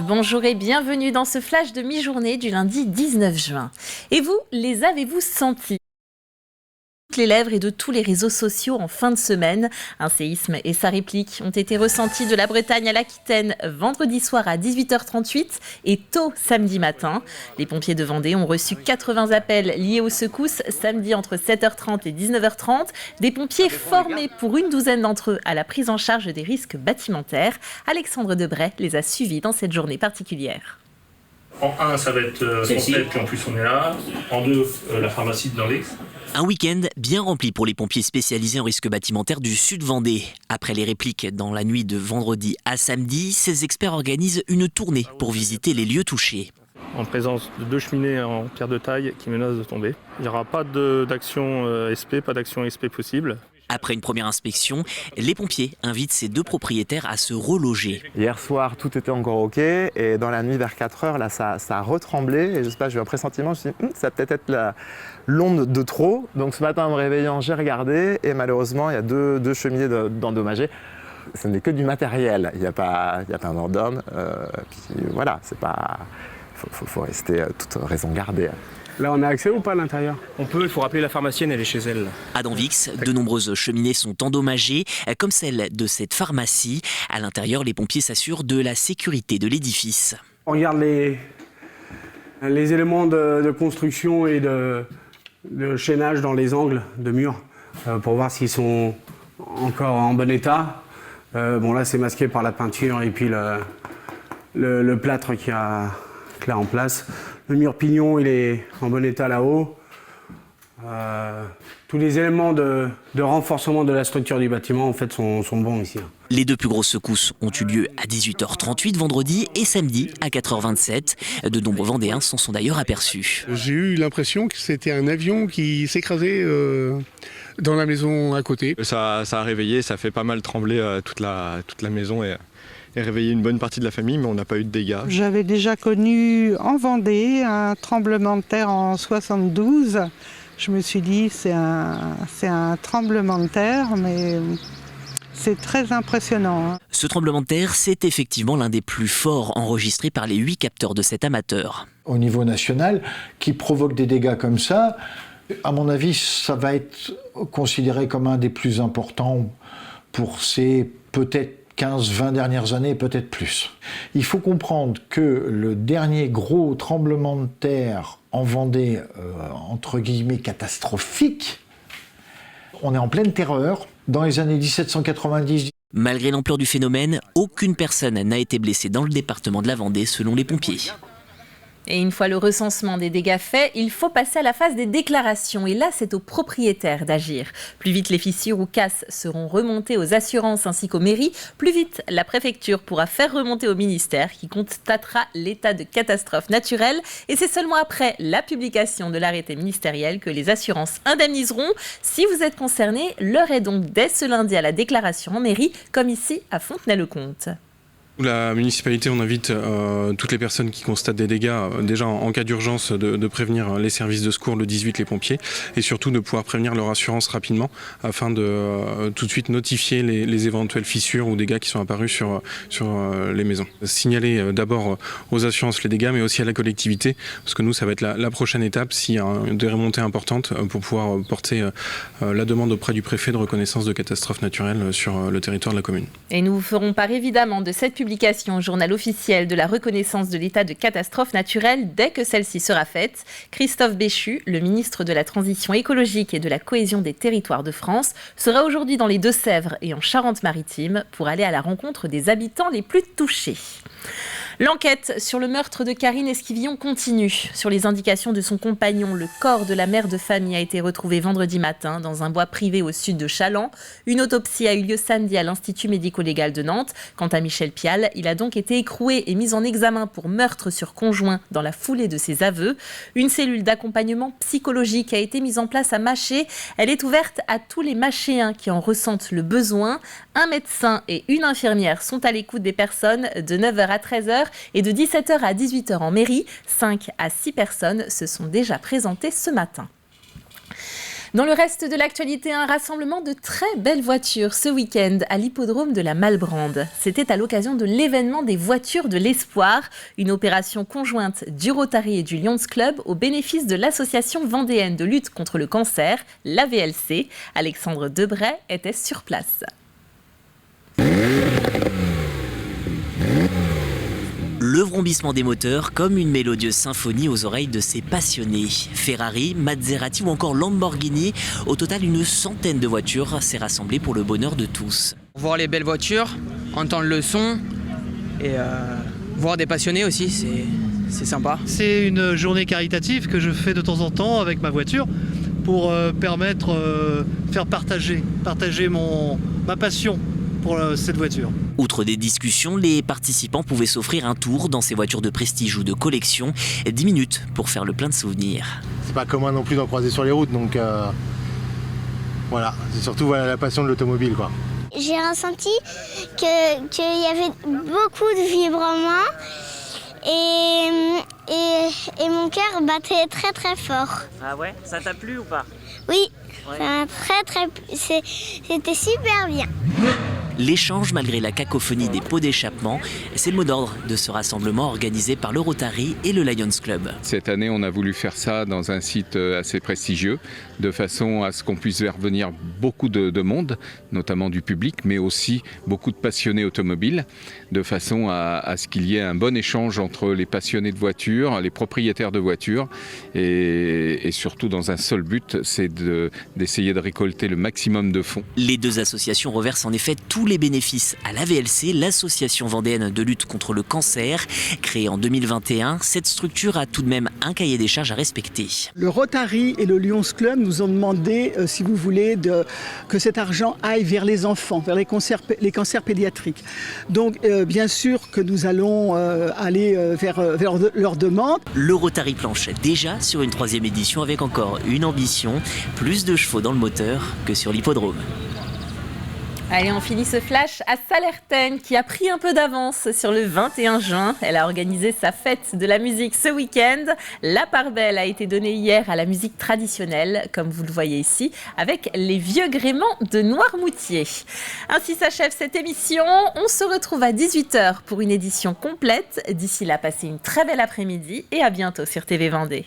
Bonjour et bienvenue dans ce flash de mi-journée du lundi 19 juin. Et vous, les avez-vous sentis ? Toutes les lèvres et de tous les réseaux sociaux en fin de semaine. Un séisme et sa réplique ont été ressentis de la Bretagne à l'Aquitaine vendredi soir à 18h38 et tôt samedi matin. Les pompiers de Vendée ont reçu 80 appels liés aux secousses samedi entre 7h30 et 19h30. Des pompiers formés pour une douzaine d'entre eux à la prise en charge des risques bâtimentaires. Alexandre Debray les a suivis dans cette journée particulière. En 1, ça va être son tête, puis en plus on est là. En 2, la pharmacie de Vendée. Un week-end bien rempli pour les pompiers spécialisés en risque bâtimentaire du sud Vendée. Après les répliques dans la nuit de vendredi à samedi, ces experts organisent une tournée pour visiter les lieux touchés. En présence de 2 cheminées en pierre de taille qui menacent de tomber. Il n'y aura pas d'action SP, pas d'action SP possible. Après une première inspection, les pompiers invitent ces 2 propriétaires à se reloger. Hier soir, tout était encore OK. Et dans la nuit, vers 4h, là, ça a retremblé. Et je sais pas, j'ai eu un pressentiment. Je me suis dit, ça va peut-être être l'onde de trop. Donc ce matin, en me réveillant, j'ai regardé. Et malheureusement, il y a deux cheminées d'endommagés. Ce n'est que du matériel. Il n'y a pas un ordre d'homme. Puis voilà, c'est pas... faut rester toute raison gardée. Là, on a accès ou pas à l'intérieur ? On peut, il faut rappeler la pharmacienne, elle est chez elle. À Danvix, de nombreuses cheminées sont endommagées, comme celle de cette pharmacie. À l'intérieur, les pompiers s'assurent de la sécurité de l'édifice. On regarde les éléments de construction et de chaînage dans les angles de murs pour voir s'ils sont encore en bon état. Bon, là, c'est masqué par la peinture et puis le plâtre qu'il y a là en place. Le mur pignon, il est en bon état là-haut. Tous les éléments de renforcement de la structure du bâtiment en fait, sont bons ici. Les 2 plus grosses secousses ont eu lieu à 18h38 vendredi et samedi à 4h27. De nombreux Vendéens s'en sont d'ailleurs aperçus. J'ai eu l'impression que c'était un avion qui s'écrasait dans la maison à côté. Ça a réveillé, ça fait pas mal trembler toute la maison et réveiller une bonne partie de la famille, mais on n'a pas eu de dégâts. J'avais déjà connu en Vendée un tremblement de terre en 72. Je me suis dit c'est un tremblement de terre, mais c'est très impressionnant. Ce tremblement de terre, c'est effectivement l'un des plus forts enregistrés par les 8 capteurs de cet amateur. Au niveau national, qui provoque des dégâts comme ça, à mon avis, ça va être considéré comme un des plus importants pour ces peut-être 15-20 dernières années, peut-être plus. Il faut comprendre que le dernier gros tremblement de terre en Vendée, entre guillemets catastrophique, on est en pleine terreur, dans les années 1790. Malgré l'ampleur du phénomène, aucune personne n'a été blessée dans le département de la Vendée, selon les pompiers. Et une fois le recensement des dégâts faits, il faut passer à la phase des déclarations. Et là, c'est aux propriétaires d'agir. Plus vite les fissures ou casses seront remontées aux assurances ainsi qu'aux mairies, plus vite la préfecture pourra faire remonter au ministère qui constatera l'état de catastrophe naturelle. Et c'est seulement après la publication de l'arrêté ministériel que les assurances indemniseront. Si vous êtes concerné, l'heure est donc dès ce lundi à la déclaration en mairie, comme ici à Fontenay-le-Comte. La municipalité, on invite toutes les personnes qui constatent des dégâts, déjà en cas d'urgence, de prévenir les services de secours, le 18, les pompiers, et surtout de pouvoir prévenir leur assurance rapidement afin de tout de suite notifier les éventuelles fissures ou dégâts qui sont apparus sur les maisons. Signaler d'abord aux assurances les dégâts, mais aussi à la collectivité, parce que nous, ça va être la prochaine étape s'il y a des remontées importantes pour pouvoir porter la demande auprès du préfet de reconnaissance de catastrophe naturelle sur le territoire de la commune. Et nous vous ferons part évidemment de cette publication au journal officiel de la reconnaissance de l'état de catastrophe naturelle dès que celle-ci sera faite. Christophe Béchu, le ministre de la Transition écologique et de la cohésion des territoires de France, sera aujourd'hui dans les Deux-Sèvres et en Charente-Maritime pour aller à la rencontre des habitants les plus touchés. L'enquête sur le meurtre de Karine Esquivillon continue. Sur les indications de son compagnon, le corps de la mère de famille a été retrouvé vendredi matin dans un bois privé au sud de Challans. Une autopsie a eu lieu samedi à l'Institut médico-légal de Nantes. Quant à Michel Pial, il a donc été écroué et mis en examen pour meurtre sur conjoint dans la foulée de ses aveux. Une cellule d'accompagnement psychologique a été mise en place à Maché. Elle est ouverte à tous les Machéens qui en ressentent le besoin. Un médecin et une infirmière sont à l'écoute des personnes de 9h à 13h et de 17h à 18h en mairie. 5 à 6 personnes se sont déjà présentées ce matin. Dans le reste de l'actualité, un rassemblement de très belles voitures ce week-end à l'hippodrome de la Malbrande. C'était à l'occasion de l'événement des voitures de l'espoir, une opération conjointe du Rotary et du Lions Club au bénéfice de l'association vendéenne de lutte contre le cancer, l'AVLC. Alexandre Debray était sur place. Le vrombissement des moteurs comme une mélodieuse symphonie aux oreilles de ces passionnés. Ferrari, Maserati ou encore Lamborghini, au total une centaine de voitures s'est rassemblée pour le bonheur de tous. Voir les belles voitures, entendre le son et voir des passionnés aussi, c'est sympa. C'est une journée caritative que je fais de temps en temps avec ma voiture pour faire partager ma passion pour cette voiture. Outre des discussions, les participants pouvaient s'offrir un tour dans ces voitures de prestige ou de collection, 10 minutes pour faire le plein de souvenirs. C'est pas commun non plus d'en croiser sur les routes, donc voilà, c'est surtout la passion de l'automobile, quoi. J'ai ressenti qu'il y avait beaucoup de vibrements et mon cœur battait très très fort. Ah ouais, ça t'a plu ou pas? Oui, ouais. Ça m'a c'était super bien. L'échange malgré la cacophonie des pots d'échappement, c'est le mot d'ordre de ce rassemblement organisé par le Rotary et le Lions Club. Cette année, on a voulu faire ça dans un site assez prestigieux, de façon à ce qu'on puisse faire venir beaucoup de monde, notamment du public, mais aussi beaucoup de passionnés automobiles, de façon à ce qu'il y ait un bon échange entre les passionnés de voitures, les propriétaires de voitures, et surtout dans un seul but, c'est d'essayer de récolter le maximum de fonds. Les deux associations reversent en effet tous les bénéfices à l'AVLC, l'association vendéenne de lutte contre le cancer. Créée en 2021, cette structure a tout de même un cahier des charges à respecter. Le Rotary et le Lions Club nous ont demandé, si vous voulez, que cet argent aille vers les enfants, vers les cancers pédiatriques. Donc, bien sûr que nous allons aller vers leurs demandes. Le Rotary planche déjà sur une 3e édition avec encore une ambition, plus de chevaux dans le moteur que sur l'hippodrome. Allez, on finit ce flash à Sallertaine qui a pris un peu d'avance sur le 21 juin. Elle a organisé sa fête de la musique ce week-end. La part belle a été donnée hier à la musique traditionnelle, comme vous le voyez ici, avec les vieux gréments de Noirmoutier. Ainsi s'achève cette émission. On se retrouve à 18h pour une édition complète. D'ici là, passez une très belle après-midi et à bientôt sur TV Vendée.